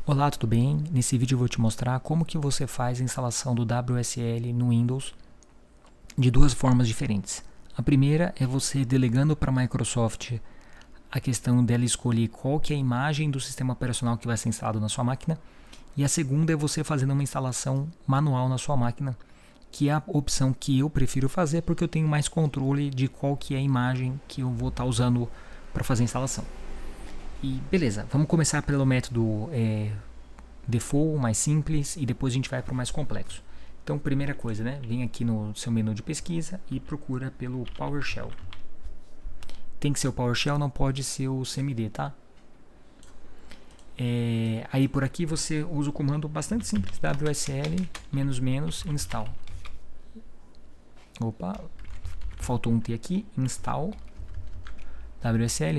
Olá, tudo bem? Nesse vídeo eu vou te mostrar como que você faz a instalação do WSL no Windows de duas formas diferentes. A primeira é você delegando para a Microsoft a questão dela escolher qual que é a imagem do sistema operacional que vai ser instalado na sua máquina. E a segunda é você fazendo uma instalação manual na sua máquina, que é a opção que eu prefiro fazer porque eu tenho mais controle de qual que é a imagem que eu vou estar usando para fazer a instalação. E beleza, vamos começar pelo método default, mais simples, e depois a gente vai para o mais complexo. Então, primeira coisa, né? Vem aqui no seu menu de pesquisa e procura pelo PowerShell. Tem que ser o PowerShell, não pode ser o CMD, tá? Aí por aqui você usa o comando bastante simples, WSL --install. Opa, faltou um T aqui, install, WSL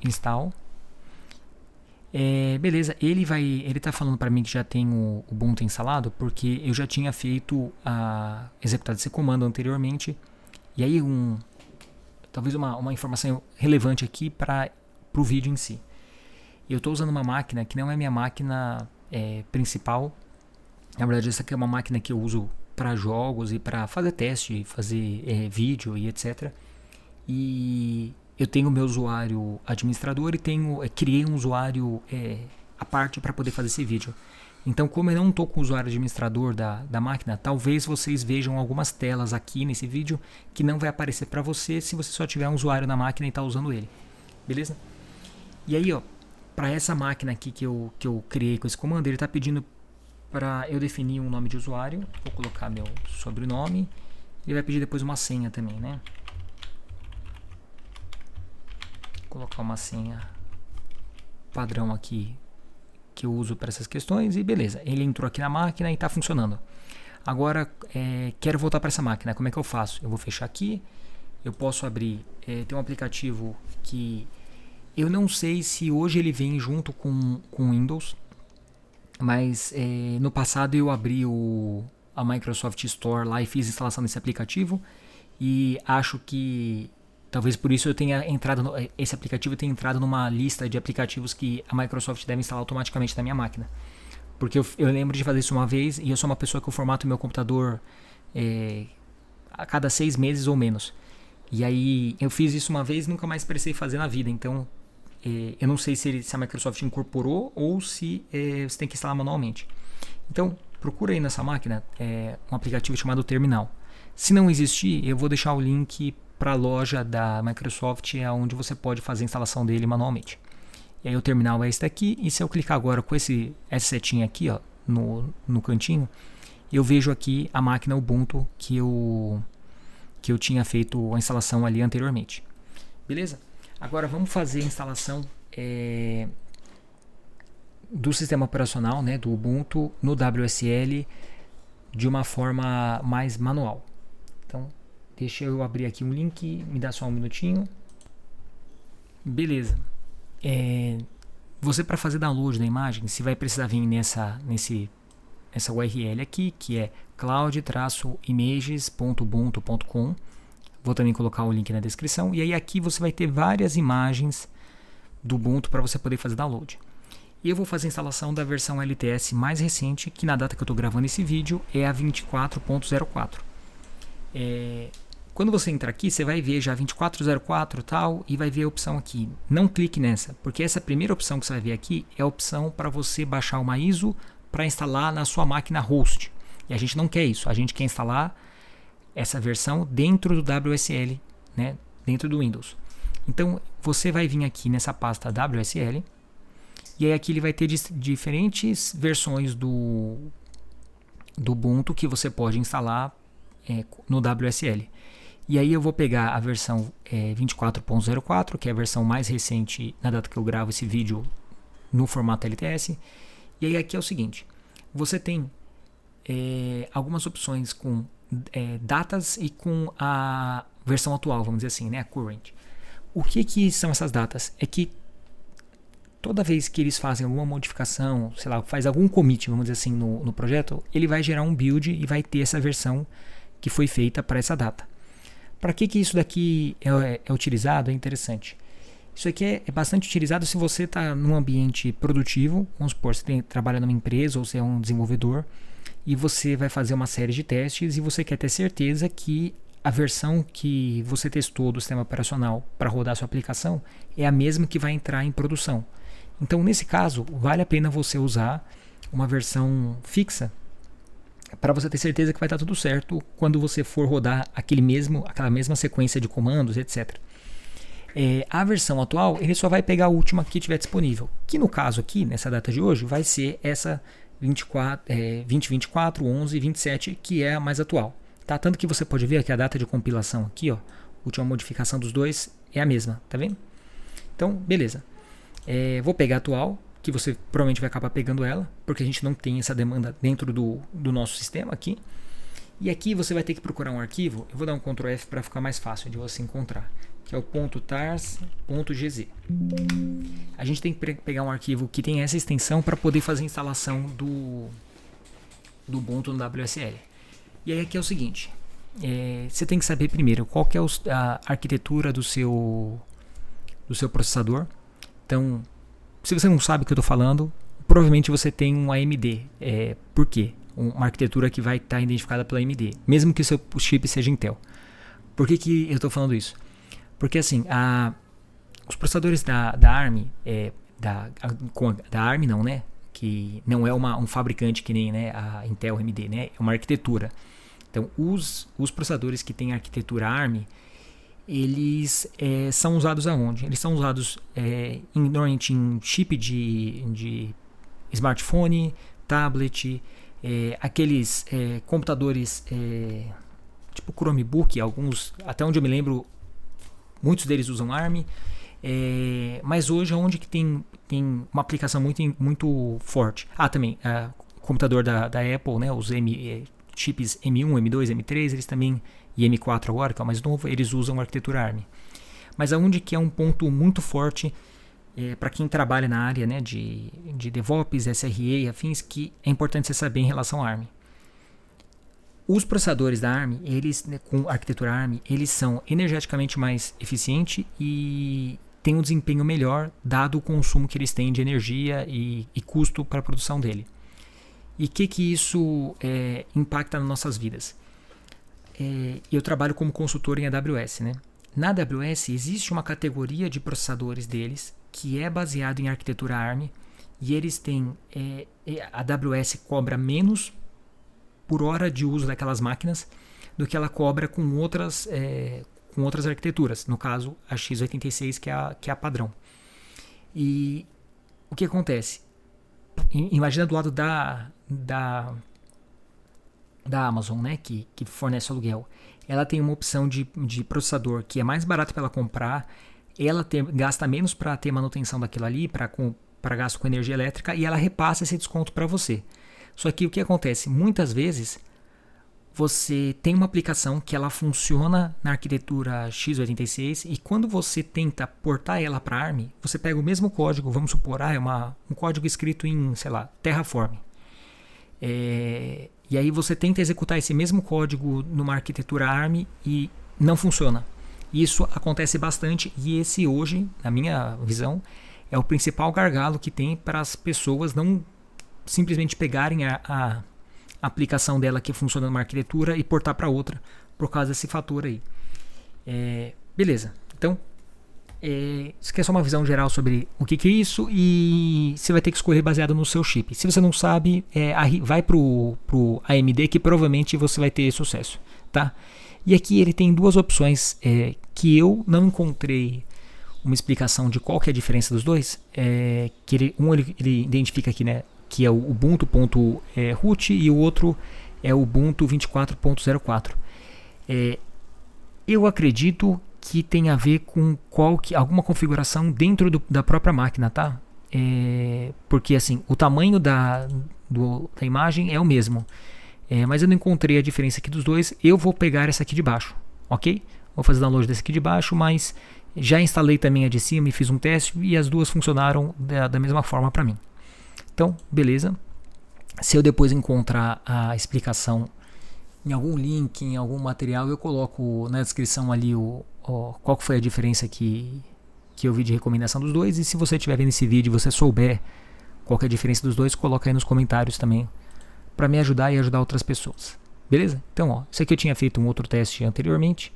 --install. Beleza, ele tá falando para mim que já tem o Ubuntu instalado, porque eu já tinha feito executado esse comando anteriormente. E aí talvez uma informação relevante aqui para o vídeo em si. Eu estou usando uma máquina que não é minha máquina principal. Na verdade, essa aqui é uma máquina que eu uso para jogos e para fazer teste, fazer vídeo e etc. E eu tenho o meu usuário administrador e criei um usuário à parte para poder fazer esse vídeo. Então, como eu não estou com o usuário administrador da máquina, talvez vocês vejam algumas telas aqui nesse vídeo que não vai aparecer para você se você só tiver um usuário na máquina e está usando ele. Beleza? E aí, para essa máquina aqui que eu criei com esse comando, ele está pedindo para eu definir um nome de usuário. Vou colocar meu sobrenome. Ele vai pedir depois uma senha também, né? Colocar uma senha padrão aqui que eu uso para essas questões e beleza, ele entrou aqui na máquina e está funcionando. Agora quero voltar para essa máquina, como é que eu faço? Eu vou fechar aqui, eu posso abrir, tem um aplicativo que eu não sei se hoje ele vem junto com Windows, mas no passado eu abri a Microsoft Store lá e fiz a instalação desse aplicativo e acho que talvez por isso eu tenha entrado esse aplicativo tenha entrado numa lista de aplicativos que a Microsoft deve instalar automaticamente na minha máquina. Porque eu lembro de fazer isso uma vez e eu sou uma pessoa que eu formato meu computador a cada 6 meses ou menos. E aí eu fiz isso uma vez e nunca mais precisei fazer na vida. Então eu não sei se a Microsoft incorporou ou se você tem que instalar manualmente. Então procura aí nessa máquina um aplicativo chamado Terminal. Se não existir, eu vou deixar o link para a loja da Microsoft, onde você pode fazer a instalação dele manualmente. E aí o terminal é esse daqui, e se eu clicar agora com essa setinha aqui no cantinho, eu vejo aqui a máquina Ubuntu que eu tinha feito a instalação ali anteriormente. Beleza? Agora vamos fazer a instalação do sistema operacional, né, do Ubuntu no WSL de uma forma mais manual. Então, deixa eu abrir aqui um link, me dá só um minutinho. Beleza. Você, para fazer download da imagem, você vai precisar vir nessa URL aqui, que é cloud-images.ubuntu.com. Vou também colocar o link na descrição. E aí aqui você vai ter várias imagens do Ubuntu para você poder fazer download. E eu vou fazer a instalação da versão LTS mais recente, que na data que eu estou gravando esse vídeo é a 24.04. Quando você entrar aqui, você vai ver já 2404 e tal, e vai ver a opção aqui. Não clique nessa, porque essa primeira opção que você vai ver aqui é a opção para você baixar uma ISO para instalar na sua máquina host. E a gente não quer isso, a gente quer instalar essa versão dentro do WSL, né, dentro do Windows. Então você vai vir aqui nessa pasta WSL, e aí aqui ele vai ter diferentes versões do Ubuntu que você pode instalar no WSL. E aí eu vou pegar a versão 24.04, que é a versão mais recente na data que eu gravo esse vídeo no formato LTS. E aí aqui é o seguinte, você tem algumas opções com datas e com a versão atual, vamos dizer assim, né, a current. O que são essas datas? É que toda vez que eles fazem alguma modificação, sei lá, faz algum commit, vamos dizer assim, no projeto, ele vai gerar um build e vai ter essa versão que foi feita para essa data. Para que isso daqui é utilizado? É interessante. Isso aqui é bastante utilizado se você está num ambiente produtivo, vamos supor, você trabalha numa empresa ou você é um desenvolvedor e você vai fazer uma série de testes e você quer ter certeza que a versão que você testou do sistema operacional para rodar a sua aplicação é a mesma que vai entrar em produção. Então, nesse caso, vale a pena você usar uma versão fixa para você ter certeza que vai estar tudo certo quando você for rodar aquela mesma sequência de comandos, etc. A versão atual, ele só vai pegar a última que tiver disponível, que no caso aqui, nessa data de hoje, vai ser essa 2024, 11, 27, que é a mais atual. Tá? Tanto que você pode ver que a data de compilação aqui, ó, última modificação dos dois é a mesma, tá vendo? Então, beleza. Vou pegar a atual, que você provavelmente vai acabar pegando ela, porque a gente não tem essa demanda dentro do nosso sistema aqui. E aqui você vai ter que procurar um arquivo, eu vou dar um Ctrl F para ficar mais fácil de você encontrar, que é o .tars.gz. A gente tem que pegar um arquivo que tem essa extensão para poder fazer a instalação do Ubuntu no WSL. E aí aqui é o seguinte, você tem que saber primeiro qual que é a arquitetura do seu processador. Então, se você não sabe o que eu estou falando, provavelmente você tem um AMD. Por quê? Uma arquitetura que vai estar identificada pela AMD, mesmo que o seu chip seja Intel. Por que eu estou falando isso? Porque assim, os processadores da ARM, da ARM não, né? Que não é um fabricante que nem, né, a Intel, AMD, né? É uma arquitetura. Então, os processadores que têm arquitetura ARM, eles são usados aonde? Eles são usados normalmente em chip de smartphone, tablet, aqueles computadores tipo Chromebook, alguns, até onde eu me lembro, muitos deles usam ARM, mas hoje é onde que tem uma aplicação muito forte. Também, computador da Apple, né, os chips M1, M2, M3, eles também, e M4 agora, que é o mais novo, eles usam arquitetura ARM. Mas aonde que é um ponto muito forte para quem trabalha na área, né, de DevOps, SRE e afins, que é importante você saber em relação à ARM. Os processadores da ARM, eles, né, com arquitetura ARM, eles são energeticamente mais eficientes e têm um desempenho melhor, dado o consumo que eles têm de energia e custo para a produção dele. E o que isso impacta nas nossas vidas? Eu trabalho como consultor em AWS, né? Na AWS existe uma categoria de processadores deles que é baseado em arquitetura ARM e eles têm, a AWS cobra menos por hora de uso daquelas máquinas do que ela cobra com outras arquiteturas, no caso a x86 que é a padrão. E o que acontece? Imagina do lado da Amazon, né, que fornece aluguel. Ela tem uma opção de processador que é mais barato para ela comprar, ela gasta menos para ter manutenção daquilo ali, para gasto com energia elétrica, e ela repassa esse desconto para você. Só que o que acontece? Muitas vezes você tem uma aplicação que ela funciona na arquitetura x86 e quando você tenta portar ela para ARM, você pega o mesmo código, vamos supor, um código escrito em, sei lá, Terraform. E aí você tenta executar esse mesmo código numa arquitetura ARM e não funciona. Isso acontece bastante e esse hoje, na minha visão, é o principal gargalo que tem para as pessoas não simplesmente pegarem a aplicação dela que funciona numa arquitetura e portar para outra por causa desse fator aí. Beleza, então isso aqui é só uma visão geral sobre o que é isso e você vai ter que escolher baseado no seu chip. Se você não sabe, vai pro AMD que provavelmente você vai ter sucesso, tá? E aqui ele tem duas opções que eu não encontrei uma explicação de qual que é a diferença dos dois. Que ele identifica aqui, né, que é o Ubuntu.root e o outro é o Ubuntu 24.04. Eu acredito que tem a ver com alguma configuração dentro da própria máquina, tá? Porque assim, o tamanho da imagem é o mesmo, mas eu não encontrei a diferença aqui dos dois. Eu vou pegar essa aqui de baixo, ok? Vou fazer download desse aqui de baixo, mas já instalei também a de cima e fiz um teste e as duas funcionaram da mesma forma para mim. Então, beleza. Se eu depois encontrar a explicação em algum link, em algum material, eu coloco na descrição ali qual foi a diferença que que eu vi de recomendação dos dois. E se você estiver vendo esse vídeo e você souber qual que é a diferença dos dois, coloca aí nos comentários também para me ajudar e ajudar outras pessoas. Beleza? Então, ó, isso aqui eu tinha feito um outro teste anteriormente.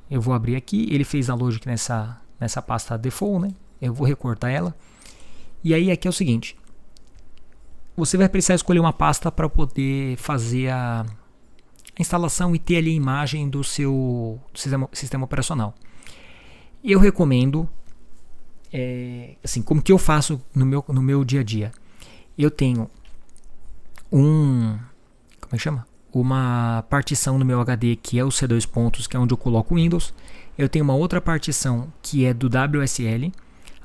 Eu vou abrir aqui. Ele fez a logic nessa pasta default, né? Eu vou recortar ela. E aí aqui é o seguinte. Você vai precisar escolher uma pasta para poder fazer a instalação e ter ali a imagem do seu sistema operacional. Eu recomendo, assim, como que eu faço no meu dia a dia. Eu tenho como é que chama? Uma partição no meu HD que é o C2 pontos, que é onde eu coloco o Windows. Eu tenho uma outra partição que é do WSL,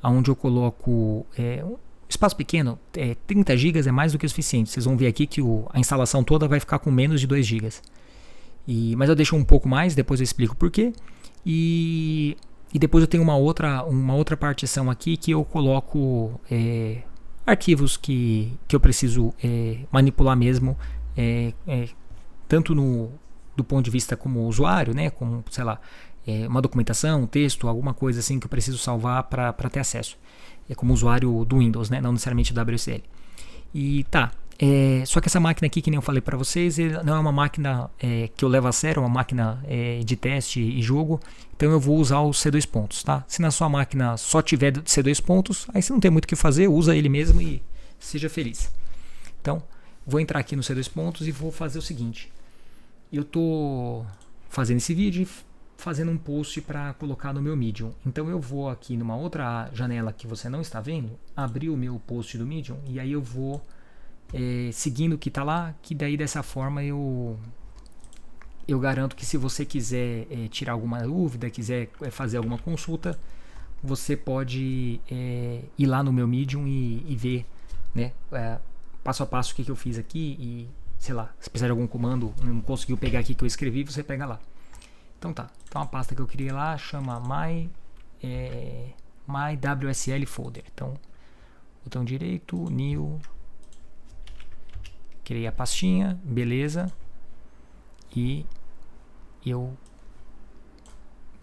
onde eu coloco um espaço pequeno, 30 GB é mais do que o suficiente. Vocês vão ver aqui que a instalação toda vai ficar com menos de 2 GB. Mas eu deixo um pouco mais, depois eu explico por quê. E depois eu tenho uma outra partição aqui que eu coloco arquivos que eu preciso manipular mesmo, tanto do ponto de vista como usuário, né, como, sei lá, uma documentação, um texto, alguma coisa assim que eu preciso salvar para ter acesso. Como usuário do Windows, né, não necessariamente do WSL. E tá. Só que essa máquina aqui, que nem eu falei para vocês, não é uma máquina que eu levo a sério, é uma máquina de teste e jogo. Então eu vou usar o C2 pontos, tá? Se na sua máquina só tiver C2 pontos, aí você não tem muito o que fazer, usa ele mesmo e seja feliz. Então, vou entrar aqui no C2 pontos e vou fazer o seguinte. Eu tô fazendo esse vídeo fazendo um post para colocar no meu Medium. Então eu vou aqui numa outra janela que você não está vendo, abrir o meu post do Medium e aí eu vou seguindo o que está lá, que daí dessa forma eu garanto que se você quiser tirar alguma dúvida, quiser fazer alguma consulta, você pode ir lá no meu Medium e ver, né, passo a passo o que eu fiz aqui e, sei lá, se precisar de algum comando, não conseguiu pegar aqui que eu escrevi, você pega lá. Então tá, então a pasta que eu criei lá chama my WSL folder. Então, botão direito, new, criei a pastinha, beleza. E deixa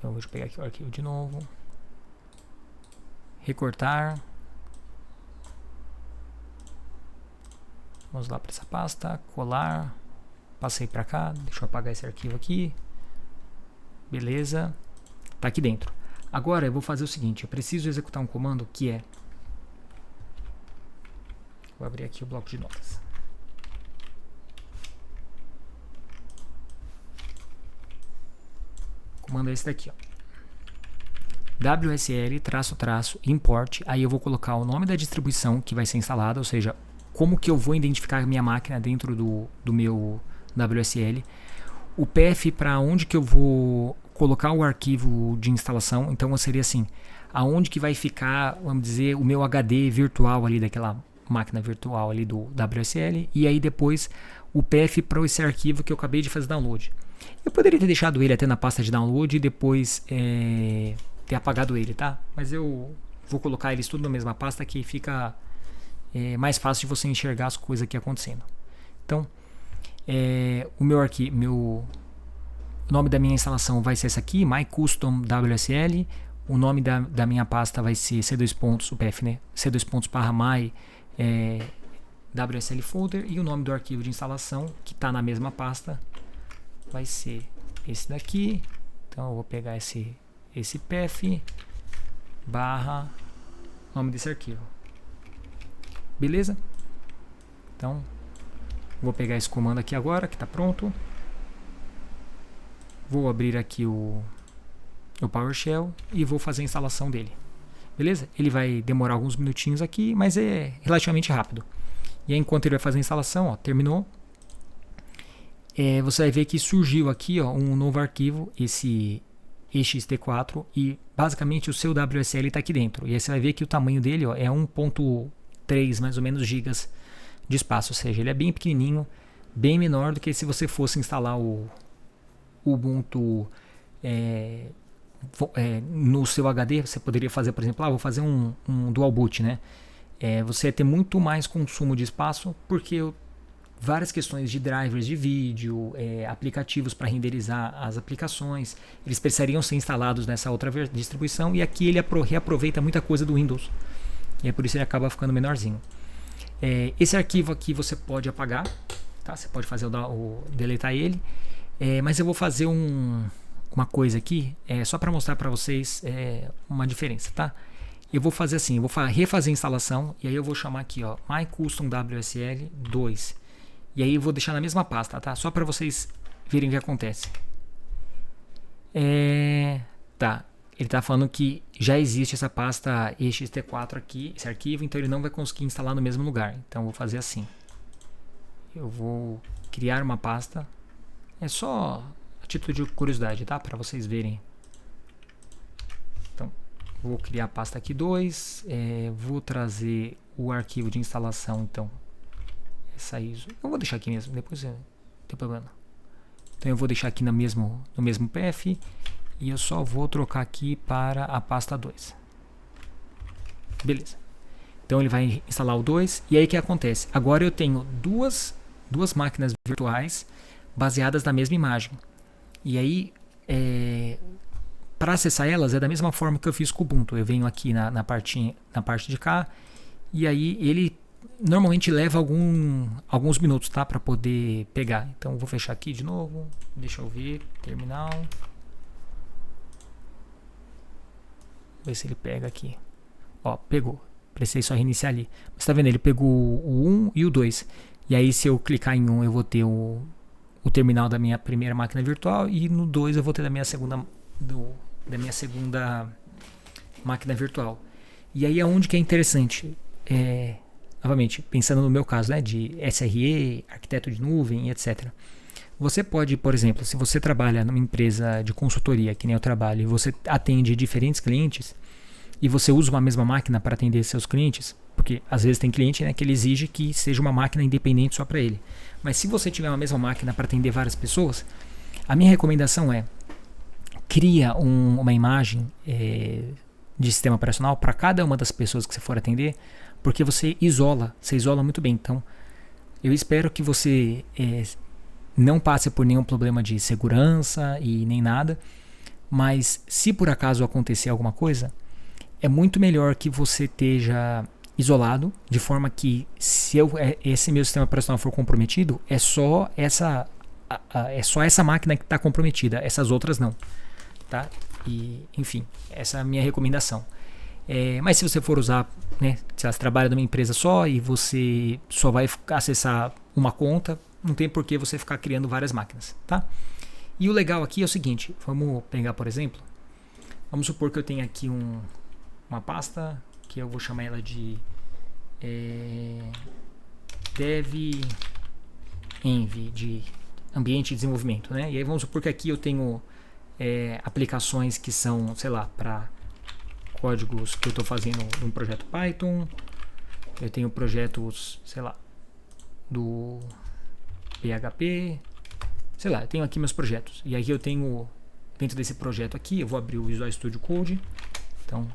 eu pegar aqui o arquivo de novo, recortar, vamos lá para essa pasta, colar, passei para cá, deixa eu apagar esse arquivo aqui. Beleza, tá aqui dentro. Agora eu vou fazer o seguinte, eu preciso executar um comando que vou abrir aqui o bloco de notas. O comando é esse daqui, ó. WSL-import, aí eu vou colocar o nome da distribuição que vai ser instalada, ou seja, como que eu vou identificar a minha máquina dentro do meu WSL. O path para onde que eu vou colocar o arquivo de instalação, então seria assim, aonde que vai ficar, vamos dizer, o meu HD virtual ali daquela máquina virtual ali do WSL, e aí depois o path para esse arquivo que eu acabei de fazer download. Eu poderia ter deixado ele até na pasta de download e depois ter apagado ele, tá? Mas eu vou colocar eles tudo na mesma pasta que fica mais fácil de você enxergar as coisas aqui acontecendo. Então, o meu arquivo, o nome da minha instalação vai ser esse aqui, My Custom WSL. O nome da minha pasta vai ser C2 pontos, o path, né? C2 pontos barra my WSL folder. E o nome do arquivo de instalação, que está na mesma pasta, vai ser esse daqui. Então eu vou pegar esse path barra nome desse arquivo. Beleza? Então vou pegar esse comando aqui agora, que está pronto. Vou abrir aqui o PowerShell e vou fazer a instalação dele. Beleza? Ele vai demorar alguns minutinhos aqui, mas é relativamente rápido. E aí, enquanto ele vai fazer a instalação, ó, terminou. Você vai ver que surgiu aqui, ó, um novo arquivo, esse ext4, e basicamente o seu WSL está aqui dentro. E aí você vai ver que o tamanho dele, ó, é 1.3 mais ou menos gigas de espaço, ou seja, ele é bem pequenininho, bem menor do que se você fosse instalar o Ubuntu no seu HD. Você poderia fazer, por exemplo, vou fazer um dual boot, né? Você ia ter muito mais consumo de espaço, porque várias questões de drivers de vídeo, aplicativos para renderizar as aplicações. Eles precisariam ser instalados nessa outra distribuição, e aqui ele reaproveita muita coisa do Windows. E é por isso que ele acaba ficando menorzinho. Esse arquivo aqui você pode apagar, tá? Você pode fazer deletar ele. Mas eu vou fazer uma coisa aqui, só para mostrar para vocês uma diferença, tá? Eu vou fazer assim, eu vou refazer a instalação, e aí eu vou chamar aqui, ó, My Custom WSL 2. E aí eu vou deixar na mesma pasta, tá? Só para vocês verem o que acontece. Tá, ele tá falando que já existe essa pasta ext4 aqui, esse arquivo, então ele não vai conseguir instalar no mesmo lugar. Então eu vou fazer assim. Eu vou criar uma pasta. É só a título de curiosidade, tá? Para vocês verem. Então, vou criar a pasta aqui 2. Vou trazer o arquivo de instalação, então. Essa ISO. Eu vou deixar aqui mesmo, depois não tem problema. Então eu vou deixar aqui no mesmo path. E eu só vou trocar aqui para a pasta 2. Beleza. Então ele vai instalar o 2. E aí o que acontece? Agora eu tenho duas máquinas virtuais baseadas na mesma imagem. E aí, para acessar elas, é da mesma forma que eu fiz com o Ubuntu. Eu venho aqui na parte de cá, e aí ele normalmente leva alguns minutos, tá, para poder pegar. Então eu vou fechar aqui de novo. Deixa eu ver, terminal. Ver se ele pega aqui. Ó, pegou. Precisei só reiniciar ali. Mas tá vendo? Ele pegou o 1 e o 2. E aí, se eu clicar em 1, eu vou ter o terminal da minha primeira máquina virtual, e no 2 eu vou ter da minha segunda máquina virtual. E aí aonde que é interessante, novamente, pensando no meu caso, né, de SRE, arquiteto de nuvem, etc. Você pode, por exemplo, se você trabalha numa empresa de consultoria, que nem eu trabalho, e você atende diferentes clientes, e você usa uma mesma máquina para atender seus clientes, porque às vezes tem cliente, né, que ele exige que seja uma máquina independente só para ele. Mas se você tiver uma mesma máquina para atender várias pessoas, a minha recomendação cria uma imagem de sistema operacional para cada uma das pessoas que você for atender, porque você isola muito bem. Então, eu espero que você não passe por nenhum problema de segurança e nem nada, mas se por acaso acontecer alguma coisa, é muito melhor que você esteja isolado, de forma que se esse meu sistema operacional for comprometido, é só essa máquina que está comprometida, essas outras não, tá? E, enfim, essa é a minha recomendação. Mas se você for usar, né, se você trabalha numa empresa só e você só vai acessar uma conta, não tem por que você ficar criando várias máquinas, tá? E o legal aqui é o seguinte, vamos pegar, por exemplo, vamos supor que eu tenho aqui uma pasta que eu vou chamar ela de dev env, de ambiente de desenvolvimento, né? E aí vamos supor que aqui eu tenho aplicações que são, sei lá, para códigos que eu estou fazendo num projeto Python. Eu tenho projetos, sei lá, do PHP, sei lá, eu tenho aqui meus projetos. E aqui eu tenho, dentro desse projeto aqui, eu vou abrir o Visual Studio Code. Então,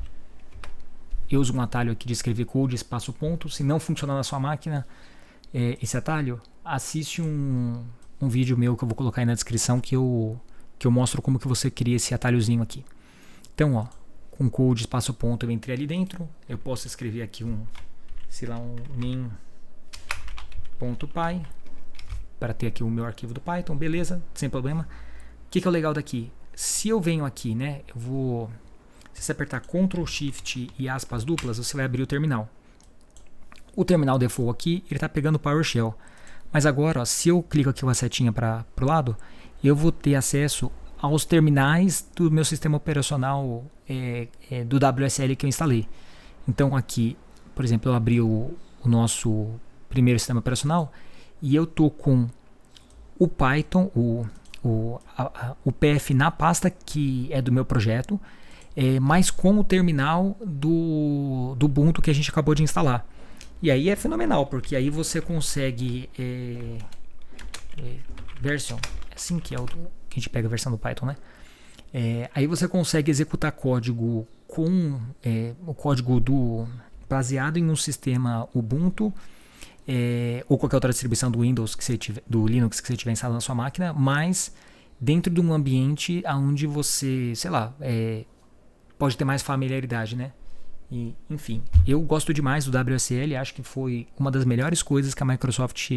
eu uso um atalho aqui de escrever code, espaço, ponto. Se não funcionar na sua máquina esse atalho, assiste um vídeo meu que eu vou colocar aí na descrição, que eu mostro como que você cria esse atalhozinho aqui. Então, ó, com code, espaço, ponto, eu entrei ali dentro. Eu posso escrever aqui um min.py para ter aqui o meu arquivo do Python, beleza, sem problema. O que é o legal daqui? Se eu venho aqui, né, se você apertar Ctrl Shift e aspas duplas, você vai abrir o terminal. O terminal default aqui, ele está pegando o PowerShell. Mas agora, ó, se eu clico aqui uma setinha para o lado, eu vou ter acesso aos terminais do meu sistema operacional do WSL que eu instalei. Então aqui, por exemplo, eu abri o nosso primeiro sistema operacional e eu tô com o Python, o PF na pasta que é do meu projeto, mas com o terminal do Ubuntu que a gente acabou de instalar. E aí é fenomenal, porque aí você consegue version, assim que é que a gente pega a versão do Python, né? Aí você consegue executar código com o código baseado em um sistema Ubuntu, ou qualquer outra distribuição do Windows que você tiver, do Linux que você tiver instalado na sua máquina, mas dentro de um ambiente onde você, sei lá, pode ter mais familiaridade, né? E, enfim, eu gosto demais do WSL, acho que foi uma das melhores coisas que a Microsoft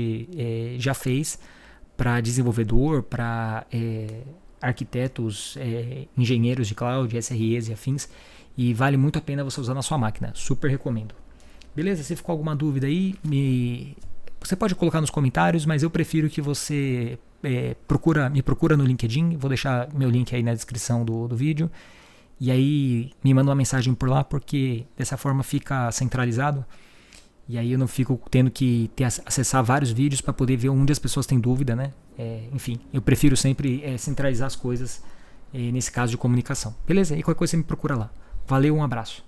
já fez para desenvolvedor, para arquitetos, engenheiros de cloud, SREs e afins, e vale muito a pena você usar na sua máquina, super recomendo. Beleza? Se ficou alguma dúvida aí, você pode colocar nos comentários, mas eu prefiro que você me procura no LinkedIn, vou deixar meu link aí na descrição do vídeo, e aí me manda uma mensagem por lá, porque dessa forma fica centralizado, e aí eu não fico tendo que acessar vários vídeos para poder ver onde as pessoas têm dúvida, né? Enfim, eu prefiro sempre centralizar as coisas nesse caso de comunicação. Beleza? E qualquer coisa você me procura lá. Valeu, um abraço.